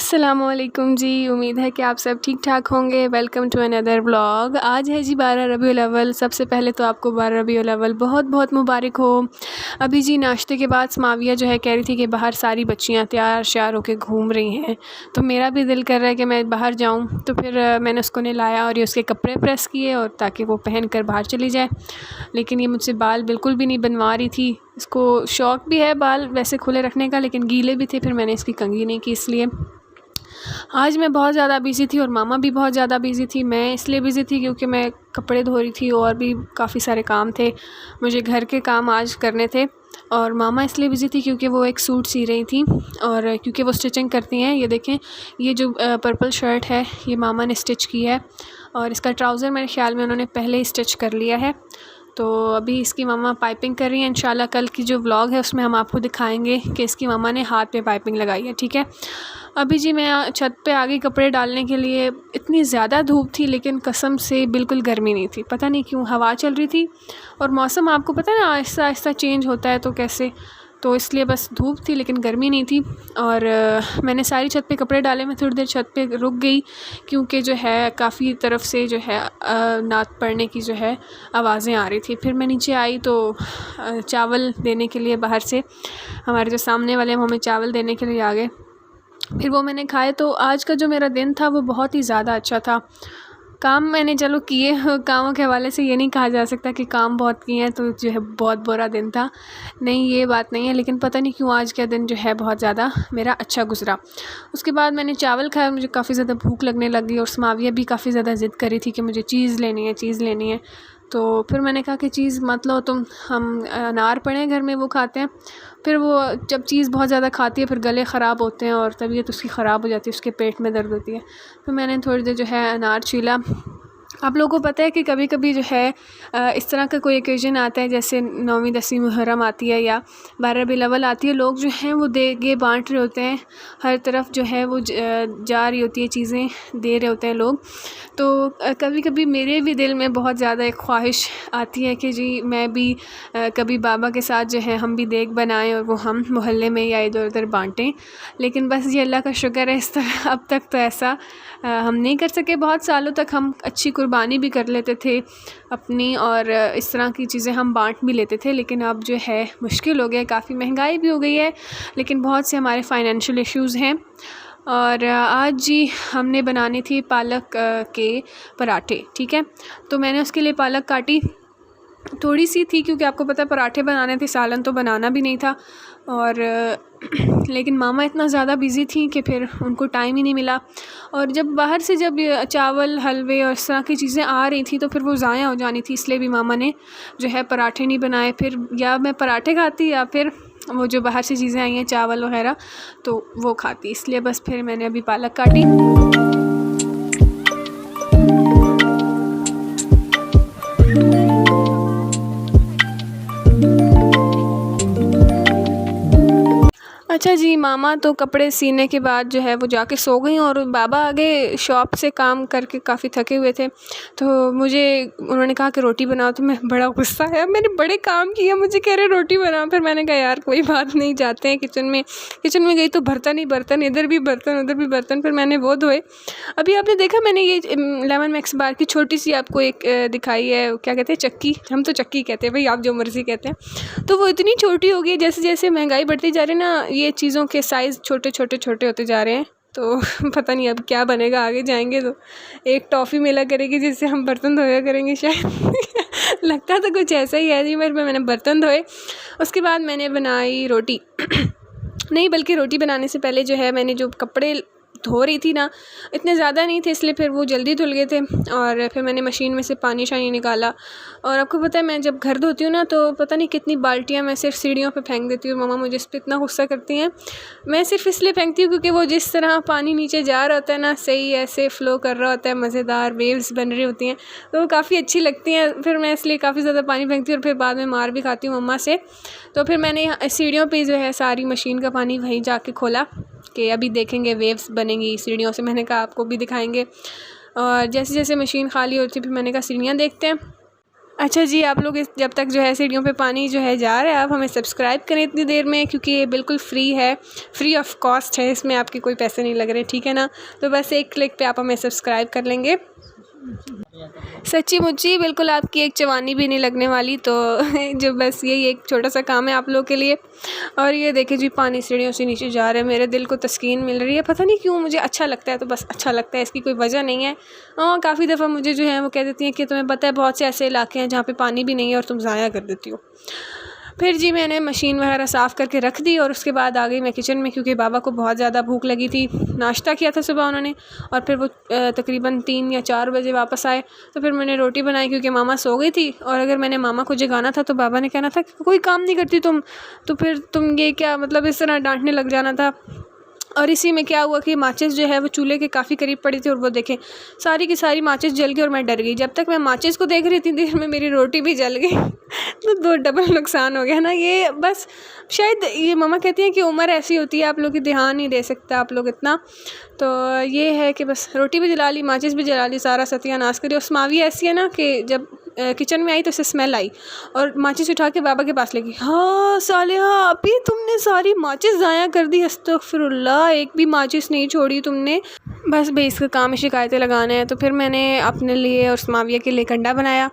अस्सलामुअलैकुम जी। उम्मीद है कि आप सब ठीक ठाक होंगे। Welcome to another vlog. आज है जी 12 रबीउल अव्वल। सबसे पहले तो आपको 12 रबीउल अव्वल बहुत बहुत मुबारक हो। अभी जी नाश्ते के बाद समाविया जो है कह रही थी कि बाहर सारी बच्चियां तैयार श्यार होकर घूम रही हैं, तो मेरा भी दिल कर रहा है कि मैं बाहर जाऊँ। तो फिर मैंने उसको नहलाया और ये उसके कपड़े प्रेस किए और ताकि वो पहन कर बाहर चली जाए। लेकिन ये मुझसे बाल बिल्कुल भी नहीं बनवा रही थी। इसको शौक़ भी है बाल वैसे खुले रखने का, लेकिन गीले भी थे, फिर मैंने इसकी कंघी नहीं की। इसलिए आज मैं बहुत ज़्यादा बिज़ी थी और मामा भी बहुत ज़्यादा बिज़ी थी। मैं इसलिए बिज़ी थी क्योंकि मैं कपड़े धो रही थी और भी काफ़ी सारे काम थे, मुझे घर के काम आज करने थे। और मामा इसलिए बिज़ी थी क्योंकि वो एक सूट सी रही थी और क्योंकि वो स्टिचिंग करती हैं। ये देखें, ये जो पर्पल शर्ट है ये मामा ने स्टिच की है और इसका ट्राउज़र मेरे ख़्याल में उन्होंने पहले ही स्टिच कर लिया है। तो अभी इसकी मम्मा पाइपिंग कर रही हैं। इंशाल्लाह कल की जो व्लॉग है उसमें हम आपको दिखाएंगे कि इसकी मम्मा ने हाथ पे पाइपिंग लगाई है। ठीक है, अभी जी मैं छत पे आ गई कपड़े डालने के लिए। इतनी ज़्यादा धूप थी लेकिन कसम से बिल्कुल गर्मी नहीं थी। पता नहीं क्यों हवा चल रही थी और मौसम आपको पता है ना आहिस्ता आहिस्ता चेंज होता है, तो कैसे, तो इसलिए बस धूप थी लेकिन गर्मी नहीं थी। और मैंने सारी छत पे कपड़े डाले। मैं थोड़ी देर छत पे रुक गई क्योंकि जो है काफ़ी तरफ से जो है नात पड़ने की जो है आवाज़ें आ रही थी। फिर मैं नीचे आई तो चावल देने के लिए बाहर से हमारे जो सामने वाले हम हमें चावल देने के लिए आ गए। फिर वो मैंने खाए। तो आज का जो मेरा दिन था वो बहुत ही ज़्यादा अच्छा था। काम मैंने चलो किए, कामों के हवाले से ये नहीं कहा जा सकता कि काम बहुत किए हैं तो जो है बहुत बुरा दिन था, नहीं ये बात नहीं है। लेकिन पता नहीं क्यों आज का दिन जो है बहुत ज़्यादा मेरा अच्छा गुजरा। उसके बाद मैंने चावल खाया, मुझे काफ़ी ज़्यादा भूख लगने लगी और समाविया भी काफ़ी ज़्यादा ज़िद कर रही थी कि मुझे चीज़ लेनी है, चीज़ लेनी है। तो फिर मैंने कहा कि चीज़ मत लो तुम, हम अनार पड़े हैं घर में वो खाते हैं। फिर वो जब चीज़ बहुत ज़्यादा खाती है फिर गले ख़राब होते हैं और तबीयत उसकी ख़राब हो जाती है, उसके पेट में दर्द होती है। तो मैंने थोड़ी देर जो है अनार छीला। आप लोगों को पता है कि कभी कभी जो है इस तरह का कोई ओकेज़न आता है, जैसे 9वीं 10वीं मुहर्रम आती है या 12 रबीउल अव्वल आती है, लोग जो हैं वो देगे बांट रहे होते हैं, हर तरफ जो है वो जा रही होती है, चीज़ें दे रहे होते हैं लोग। तो कभी कभी मेरे भी दिल में बहुत ज़्यादा एक ख्वाहिश आती है कि जी मैं भी कभी बाबा के साथ जो है हम भी देग बनाएं और वो हम मोहल्ले में या इधर उधर बांटें। लेकिन बस ये अल्लाह का शुक्र है इस तरह अब तक तो ऐसा हम नहीं कर सके। बहुत सालों तक हम अच्छी कुर्बानी भी कर लेते थे अपनी और इस तरह की चीज़ें हम बांट भी लेते थे, लेकिन अब जो है मुश्किल हो गया, काफ़ी महंगाई भी हो गई है, लेकिन बहुत से हमारे फाइनेंशियल इश्यूज़ हैं। और आज जी हमने बनानी थी पालक के पराठे। ठीक है, तो मैंने उसके लिए पालक काटी, थोड़ी सी थी क्योंकि आपको पता है पराठे बनाने थे, सालन तो बनाना भी नहीं था। और लेकिन मामा इतना ज़्यादा बिज़ी थी कि फिर उनको टाइम ही नहीं मिला। और जब बाहर से जब ये चावल हलवे और इस तरह की चीज़ें आ रही थी तो फिर वो ज़ाया हो जानी थी, इसलिए भी मामा ने जो है पराठे नहीं बनाए। फिर या मैं पराठे खाती या फिर वो जो बाहर से चीज़ें आई हैं चावल वगैरह तो वो खाती, इसलिए बस फिर मैंने अभी पालक काटी। अच्छा जी, मामा तो कपड़े सीने के बाद जो है वो जाके सो गई और बाबा आगे शॉप से काम करके काफ़ी थके हुए थे। तो मुझे उन्होंने कहा कि रोटी बनाओ, तो मैं बड़ा गुस्सा है, मैंने बड़े काम किए, मुझे कह रहे रोटी बनाओ। फिर मैंने कहा यार कोई बात नहीं, जाते हैं किचन में। किचन में गई तो बर्तन ही बर्तन, इधर भी बर्तन उधर भी बर्तन, फिर मैंने वो धोए। अभी आपने देखा मैंने ये लेमन मैक्स बार की छोटी सी आपको एक दिखाई है, क्या कहते हैं चक्की, हम तो चक्की कहते हैं भाई, आप जो मर्ज़ी कहते हैं। तो वो इतनी छोटी हो गई, जैसे जैसे महंगाई बढ़ती जा रही है ना, ये चीज़ों के साइज़ छोटे छोटे छोटे होते जा रहे हैं। तो पता नहीं अब क्या बनेगा, आगे जाएंगे तो एक टॉफ़ी मिला करेगी जिससे हम बर्तन धोया करेंगे शायद। लगता तो कुछ ऐसा ही है जी। मैंने बर्तन धोए, उसके बाद मैंने बनाई रोटी। नहीं बल्कि रोटी बनाने से पहले जो है मैंने जो कपड़े धो रही थी ना, इतने ज़्यादा नहीं थे इसलिए फिर वो जल्दी धुल गए थे। और फिर मैंने मशीन में से पानी शानी निकाला। और आपको पता है मैं जब घर धोती हूँ ना तो पता नहीं कितनी बाल्टियाँ मैं सिर्फ सीढ़ियों पे फेंक देती हूँ। मम्मा मुझे इस पर इतना गुस्सा करती हैं। मैं सिर्फ इसलिए फेंकती हूँ क्योंकि वो जिस तरह पानी नीचे जा रहा होता है ना, सही ऐसे फ़्लो कर रहा होता है, मज़ेदार वेव्स बन रही होती हैं, तो वो काफ़ी अच्छी लगती हैं। फिर मैं इसलिए काफ़ी ज़्यादा पानी फेंकती हूँ और फिर बाद में मार भी खाती हूँ मम्मा से। तो फिर मैंने सीढ़ियों पर जो है सारी मशीन का पानी वहीं जाके खोला कि अभी देखेंगे वेव्स बनेंगी सीढ़ियों से। मैंने कहा आपको भी दिखाएंगे। और जैसे जैसे मशीन खाली होती फिर मैंने कहा सीढ़ियाँ देखते हैं। अच्छा जी, आप लोग इस जब तक जो है सीढ़ियों पे पानी जो है जा रहा है, आप हमें सब्सक्राइब करें इतनी देर में, क्योंकि ये बिल्कुल फ्री है, फ्री ऑफ कॉस्ट है, इसमें आपके कोई पैसे नहीं लग रहे, ठीक है ना। तो बस एक क्लिक पे आप हमें सब्सक्राइब कर लेंगे। सच्ची मुच्ची बिल्कुल आपकी एक चवानी भी नहीं लगने वाली। तो जो बस यही एक छोटा सा काम है आप लोगों के लिए। और ये देखिए जी, पानी सीढ़ियों से नीचे जा रहा है, मेरे दिल को तस्कीन मिल रही है। पता नहीं क्यों मुझे अच्छा लगता है, तो बस अच्छा लगता है, इसकी कोई वजह नहीं है। काफ़ी दफ़ा मुझे जो है वो कह देती हैं कि तुम्हें पता है बहुत से ऐसे इलाके हैं जहाँ पे पानी भी नहीं है और तुम ज़ाया कर देती हो। फिर जी मैंने मशीन वगैरह साफ़ करके रख दी और उसके बाद आ गई मैं किचन में, क्योंकि बाबा को बहुत ज़्यादा भूख लगी थी। नाश्ता किया था सुबह उन्होंने, और फिर वो तकरीबन 3 या 4 बजे वापस आए। तो फिर मैंने रोटी बनाई, क्योंकि मामा सो गई थी, और अगर मैंने मामा को जगाना था तो बाबा ने कहना था कि कोई काम नहीं करती तुम, तो फिर तुम ये क्या मतलब इस तरह डांटने लग जाना था। और इसी में क्या हुआ कि माचिस जो है वो चूल्हे के काफ़ी करीब पड़ी थी, और वो देखें सारी की सारी माचिस जल गई और मैं डर गई। जब तक मैं माचिस को देख रही थी देर में मेरी रोटी भी जल गई। तो 2 डबल नुकसान हो गया ना। ये बस शायद ये मम्मा कहती हैं कि उम्र ऐसी होती है, आप लोग की ध्यान नहीं दे सकता आप लोग इतना। तो ये है कि बस रोटी भी जला ली, माचिस भी जला ली, सारा सत्यानाश करी। और स्मावी ऐसी है ना कि जब किचन में आई तो उसे स्मेल आई और माचिस उठा के बाबा के पास लेगी। हाँ सालिहा, अभी तुमने सारी माचिस ज़ाया कर दी, अस्तगफिरुल्लाह, एक भी माचिस नहीं छोड़ी तुमने। बस बेस का काम है शिकायतें लगाना है। तो फिर मैंने अपने लिए और स्माविया के लिए कंडा बनाया,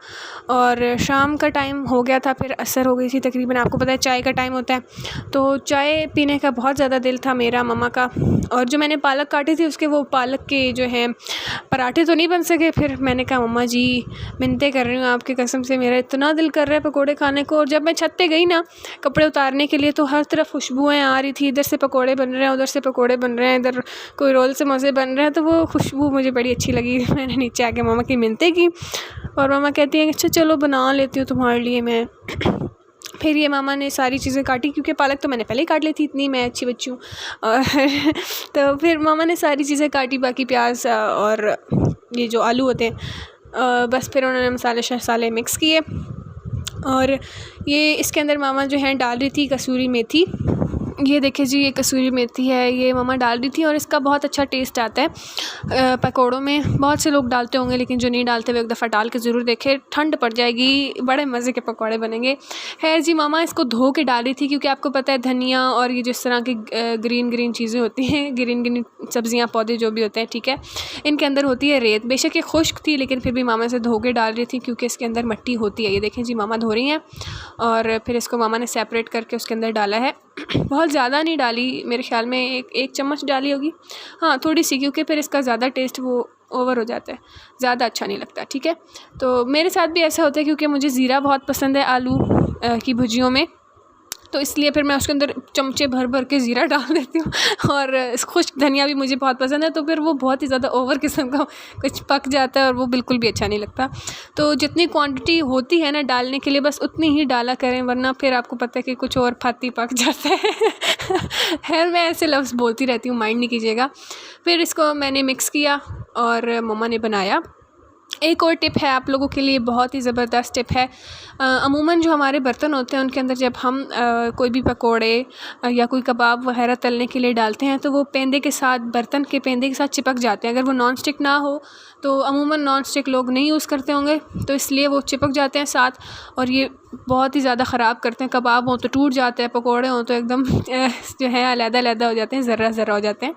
और शाम का टाइम हो गया था, फिर असर हो गई थी तकरीबन। आपको पता है चाय का टाइम होता है, तो चाय पीने का बहुत ज़्यादा दिल था मेरा, मम्मा का। और जो मैंने पालक काटी थी उसके वो पालक के जो हैं पराठे तो नहीं बन सके। फिर मैंने कहा मम्मा जी मिन्नतें कर रही हूँ आपकी कसम से, मेरा इतना दिल कर रहा है पकोड़े खाने को। और जब मैं छत पे गई ना कपड़े उतारने के लिए, तो हर तरफ खुशबुएँ आ रही थी, इधर से पकोड़े बन रहे हैं, उधर से पकोड़े बन रहे हैं, इधर कोई रोल समोसे बन रहे हैं। तो वो खुशबू मुझे बड़ी अच्छी लगी। मैंने नीचे आके मम्मा की मिन्नतें की, और मम्मा कहती हैं अच्छा चलो बना लेती हूँ तुम्हारे लिए मैं। फिर ये मामा ने सारी चीज़ें काटी, क्योंकि पालक तो मैंने पहले ही काट ली थी, इतनी मैं अच्छी बच्ची हूँ। और तो फिर मामा ने सारी चीज़ें काटी, बाकी प्याज और ये जो आलू होते हैं, बस फिर उन्होंने मसाले शसाले मिक्स किए। और ये इसके अंदर मामा जो है डाल रही थी कसूरी मेथी। ये देखिए जी, ये कसूरी मेथी है, ये मामा डाल रही थी, और इसका बहुत अच्छा टेस्ट आता है पकोड़ों में। बहुत से लोग डालते होंगे, लेकिन जो नहीं डालते वो एक दफ़ा डाल के ज़रूर देखें, ठंड पड़ जाएगी, बड़े मज़े के पकोड़े बनेंगे। खैर जी, मामा इसको धो के डाल रही थी, क्योंकि आपको पता है धनिया और ये जिस तरह की ग्रीन ग्रीन चीज़ें होती हैं, ग्रीन ग्रीन सब्ज़ियाँ पौधे जो भी होते हैं, ठीक है, इनके अंदर होती है रेत। बेशक ये खुश्क थी, लेकिन फिर भी मामा इसे धो के डाल रही थी, क्योंकि इसके अंदर मिट्टी होती है। ये देखें जी, मामा धो रही हैं, और फिर इसको मामा ने सेपरेट करके उसके अंदर डाला है। बहुत ज़्यादा नहीं डाली, मेरे ख्याल में एक चम्मच डाली होगी, हाँ थोड़ी सी, क्योंकि फिर इसका ज़्यादा टेस्ट वो ओवर हो जाता है, ज़्यादा अच्छा नहीं लगता, ठीक है। तो मेरे साथ भी ऐसा होता है, क्योंकि मुझे ज़ीरा बहुत पसंद है आलू की भुजियों में, तो इसलिए फिर मैं उसके अंदर चमचे भर भर के ज़ीरा डाल देती हूँ। और खुश्क धनिया भी मुझे बहुत पसंद है, तो फिर वो बहुत ही ज़्यादा ओवर किस्म का कुछ पक जाता है, और वो बिल्कुल भी अच्छा नहीं लगता। तो जितनी क्वांटिटी होती है ना डालने के लिए, बस उतनी ही डाला करें, वरना फिर आपको पता है कि कुछ और फाती पक जाता है। खैर मैं ऐसे लफ्ज़ बोलती रहती हूँ, माइंड नहीं कीजिएगा। फिर इसको मैंने मिक्स किया और मम्मा ने बनाया। एक और टिप है आप लोगों के लिए, बहुत ही ज़बरदस्त टिप है। अमूमन जो हमारे बर्तन होते हैं उनके अंदर जब हम कोई भी पकोड़े या कोई कबाब वगैरह तलने के लिए डालते हैं, तो वो पेंदे के साथ, बर्तन के पेंदे के साथ चिपक जाते हैं। अगर वो नॉन स्टिक ना हो तो अमूमन नॉन स्टिक लोग नहीं यूज़ करते होंगे, तो इसलिए वो चिपक जाते हैं साथ, और ये बहुत ही ज़्यादा ख़राब करते हैं। कबाब हों तो टूट जाते हैं, पकोड़े हों तो एकदम जो है अलग-अलग हो जाते हैं, ज़र्रा-ज़र्रा हो जाते हैं।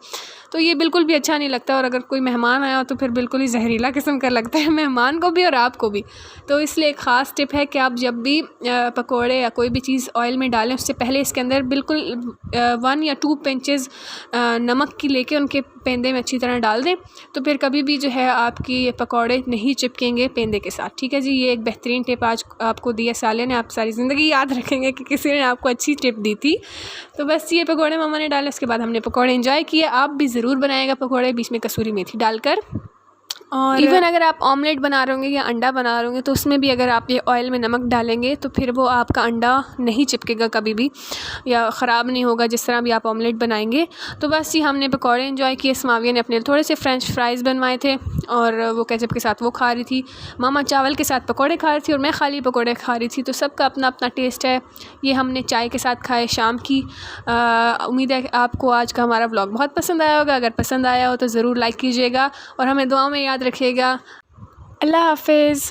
तो ये बिल्कुल भी अच्छा नहीं लगता, और अगर कोई मेहमान आया हो तो फिर बिल्कुल ही जहरीला किस्म का लगता है, मेहमान को भी और आपको भी। तो इसलिए एक ख़ास टिप है कि आप जब भी पकोड़े या कोई भी चीज़ ऑयल में डालें, उससे पहले इसके अंदर बिल्कुल 1 या 2 पिंचेस नमक की लेके उनके पेंदे में अच्छी तरह डाल दें, तो फिर कभी भी जो है आपकी ये पकौड़े नहीं चिपकेंगे पेंदे के साथ, ठीक है जी। ये एक बेहतरीन टिप आज आपको दी है साले ने, आप सारी ज़िंदगी याद रखेंगे कि किसी ने आपको अच्छी टिप दी थी। तो बस ये पकौड़े मम्मा ने डाले, उसके बाद हमने पकौड़े एंजॉय किए। आप भी ज़रूर बनाएगा पकौड़े, बीच में कसूरी मेथी डालकर। और इवन अगर आप ऑमलेट बना रहे होंगे या अंडा बना रहे होंगे, तो उसमें भी अगर आप ये ऑयल में नमक डालेंगे तो फिर वो आपका अंडा नहीं चिपकेगा कभी भी, या ख़राब नहीं होगा जिस तरह भी आप ऑमलेट बनाएंगे। तो बस ये हमने पकौड़े एंजॉय किए। स्माविया ने अपने थोड़े से फ्रेंच फ्राइज़ बनवाए थे, और वो केचप के साथ वो खा रही थी। मामा चावल के साथ पकौड़े खा रही थी, और मैं खाली पकौड़े खा रही थी। तो सबका अपना अपना टेस्ट है। ये हमने चाय के साथ खाए शाम की। उम्मीद है कि आपको आज का हमारा व्लॉग बहुत पसंद आया होगा। अगर पसंद आया हो तो ज़रूर लाइक कीजिएगा, और हमें दुआओं में याद रखिएगा। अल्लाह हाफ़िज़।